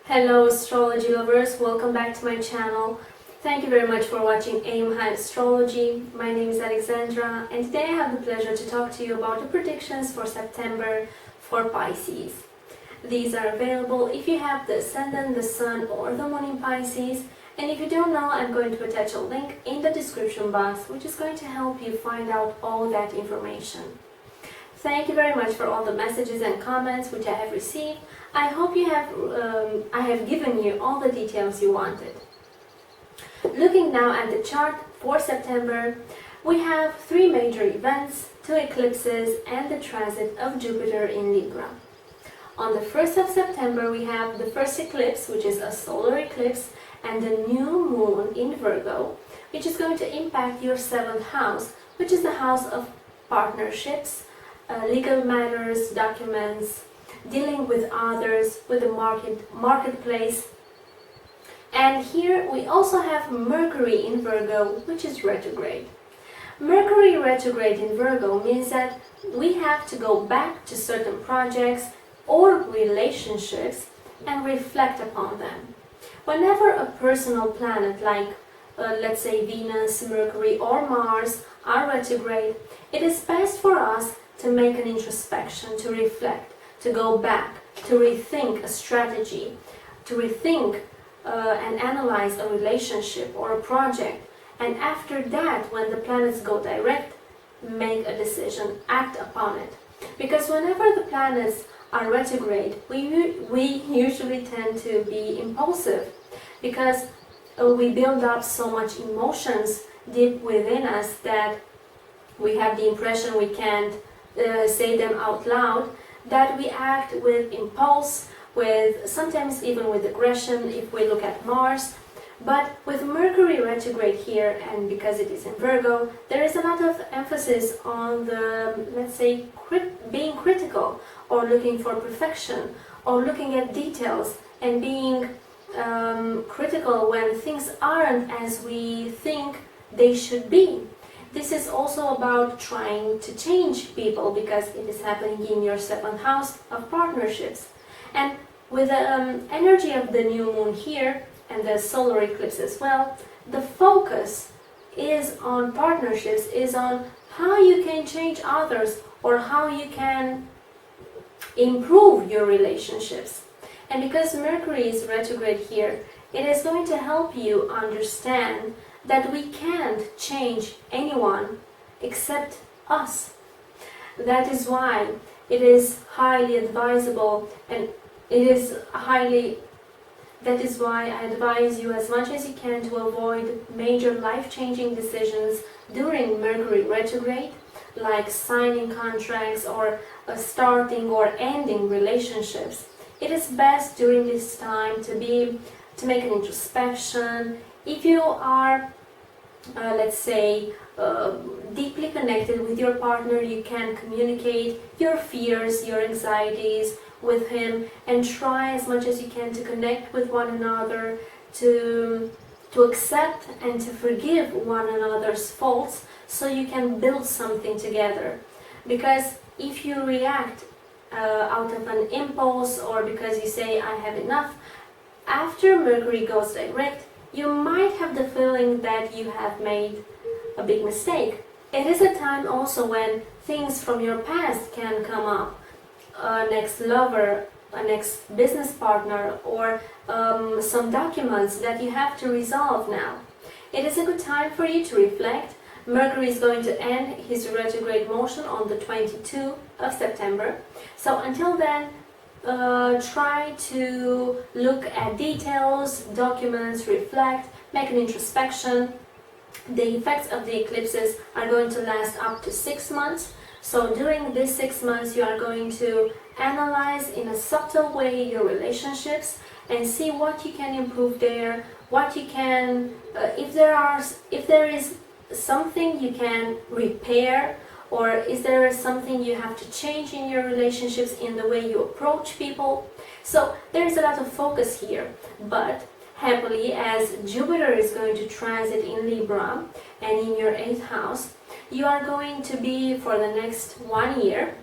Hello astrology lovers, welcome back to my channel. Thank you very much for watching AIM High Astrology. My name is Alexandra and today I have the pleasure to talk to you about the predictions for September for Pisces. These are available if you have the Ascendant, the Sun or the Moon in Pisces, and if you don't know, I'm going to attach a link in the description box which is going to help you find out all that information. Thank you very much for all the messages and comments which I have received. I hope I have given you all the details you wanted. Looking now at the chart for September, we have 3 major events, 2 eclipses and the transit of Jupiter in Libra. On the 1st of September we have the first eclipse, which is a solar eclipse, and the new moon in Virgo, which is going to impact your 7th house, which is the house of partnerships, legal matters, documents, dealing with others, with the marketplace. And here we also have Mercury in Virgo, which is retrograde. Mercury retrograde in Virgo means that we have to go back to certain projects or relationships and reflect upon them. Whenever a personal planet like let's say Venus, Mercury or Mars are retrograde, it is best for us to make an introspection, to reflect, to go back, to rethink a strategy, to rethink and analyze a relationship or a project. And after that, when the planets go direct, make a decision, act upon it. Because whenever the planets are retrograde, we usually tend to be impulsive because we build up so much emotions deep within us that we have the impression we can't say them out loud, that we act with impulse, with sometimes even with aggression if we look at Mars. But with Mercury retrograde here, and because it is in Virgo, there is a lot of emphasis on the, let's say, being critical or looking for perfection or looking at details and being critical when things aren't as we think they should be. This is also about trying to change people because it is happening in your 7th house of partnerships. And with the energy of the new moon here and the solar eclipse as well, the focus is on partnerships, is on how you can change others or how you can improve your relationships. And because Mercury is retrograde here, it is going to help you understand that we can't change anyone except us. That is why it is highly advisable, and that is why I advise you as much as you can to avoid major life-changing decisions during Mercury retrograde, like signing contracts or starting or ending relationships. It is best during this time to make an introspection. If you are let's say deeply connected with your partner, you can communicate your fears, your anxieties with him and try as much as you can to connect with one another, to accept and to forgive one another's faults so you can build something together. Because if you react out of an impulse or because you say I have enough, after Mercury goes direct, you might have the feeling that you have made a big mistake. It is a time also when things from your past can come up. An ex-lover, an ex-business partner, or some documents that you have to resolve now. It is a good time for you to reflect. Mercury is going to end his retrograde motion on the 22nd of September. So until then, try to look at details, documents, reflect, make an introspection. The effects of the eclipses are going to last up to 6 months. So during these 6 months you are going to analyze in a subtle way your relationships and see what you can improve there, what you can, if there is something you can repair, or is there something you have to change in your relationships, in the way you approach people. So there is a lot of focus here, but happily, as Jupiter is going to transit in Libra and in your 8th house, you are going to be, for the next 1 year,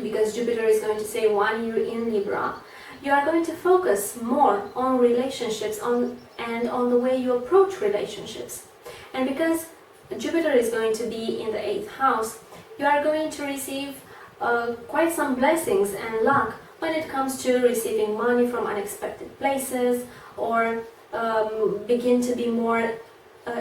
because Jupiter is going to stay 1 year in Libra, You are going to focus more on relationships and on the way you approach relationships. And because Jupiter is going to be in the 8th house, you are going to receive quite some blessings and luck when it comes to receiving money from unexpected places, or begin to be more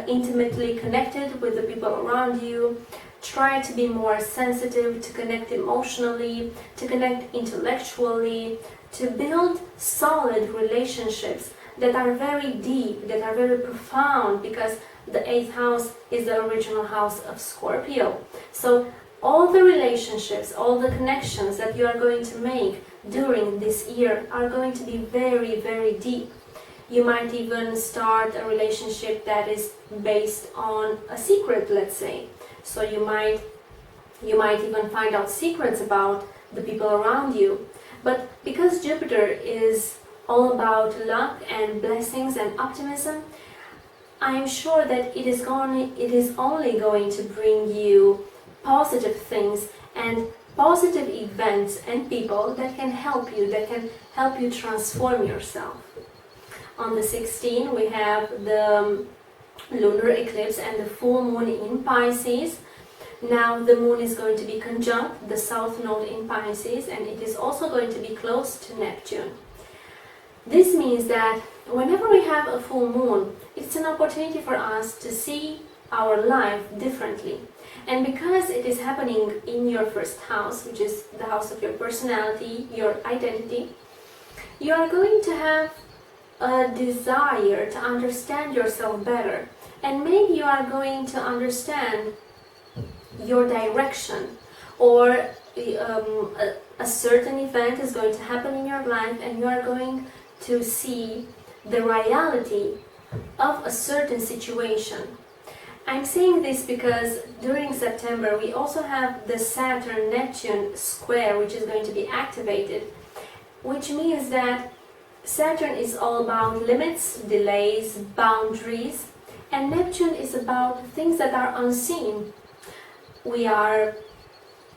intimately connected with the people around you. Try to be more sensitive, to connect emotionally, to connect intellectually, to build solid relationships that are very deep, that are very profound, because the 8th house is the original house of Scorpio. So all the relationships, all the connections that you are going to make during this year are going to be very, very deep. You might even start a relationship that is based on a secret, let's say. So you might even find out secrets about the people around you. But because Jupiter is all about luck and blessings and optimism, I am sure that it is only going to bring you positive things and positive events and people that can help you transform yourself. On the 16th, we have the lunar eclipse and the full moon in Pisces. Now the moon is going to be conjunct the south node in Pisces, and it is also going to be close to Neptune. This means that whenever we have a full moon, it's an opportunity for us to see our life differently. And because it is happening in your first house, which is the house of your personality, your identity, you are going to have a desire to understand yourself better. And maybe you are going to understand your direction, or a certain event is going to happen in your life, and you are going to see the reality of a certain situation. I'm saying this because during September we also have the Saturn-Neptune square, which is going to be activated, which means that Saturn is all about limits, delays, boundaries, and Neptune is about things that are unseen.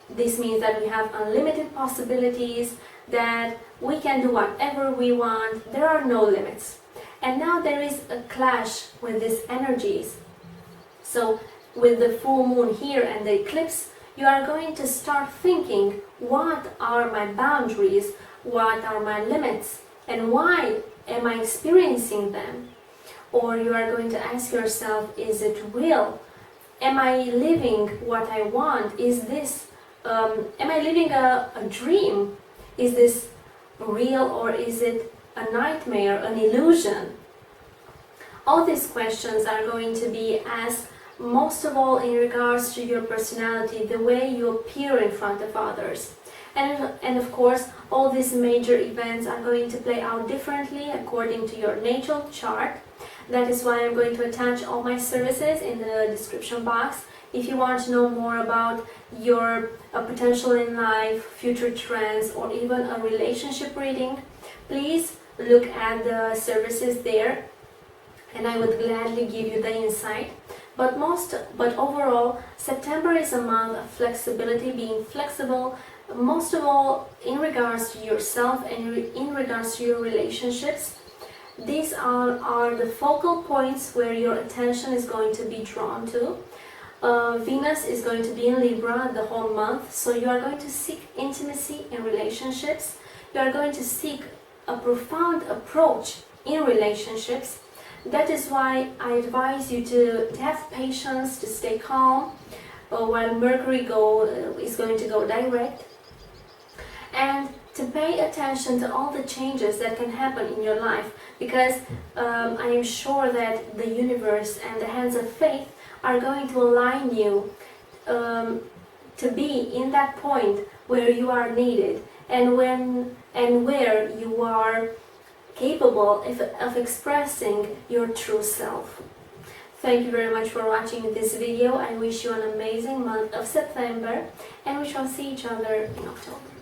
This means that we have unlimited possibilities, that we can do whatever we want, there are no limits. And now there is a clash with these energies. So with the full moon here and the eclipse, you are going to start thinking, what are my boundaries, what are my limits, and why am I experiencing them? Or you are going to ask yourself, is it real? Am I living what I want? Am I living a dream? Is this real, or is it a nightmare, an illusion? All these questions are going to be asked most of all in regards to your personality, the way you appear in front of others. And of course, all these major events are going to play out differently according to your natal chart. That is why I'm going to attach all my services in the description box. If you want to know more about your potential in life, future trends, or even a relationship reading, please look at the services there, and I would gladly give you the insight. But overall, September is a month of flexibility, being flexible, most of all in regards to yourself and in regards to your relationships. These are the focal points where your attention is going to be drawn to. Venus is going to be in Libra the whole month, so you are going to seek intimacy in relationships. You are going to seek a profound approach in relationships. That is why I advise you to have patience, to stay calm while Mercury is going to go direct, and to pay attention to all the changes that can happen in your life, because I am sure that the universe and the hands of faith are going to align you to be in that point where you are needed, and where you are capable of expressing your true self. Thank you very much for watching this video. I wish you an amazing month of September, and we shall see each other in October.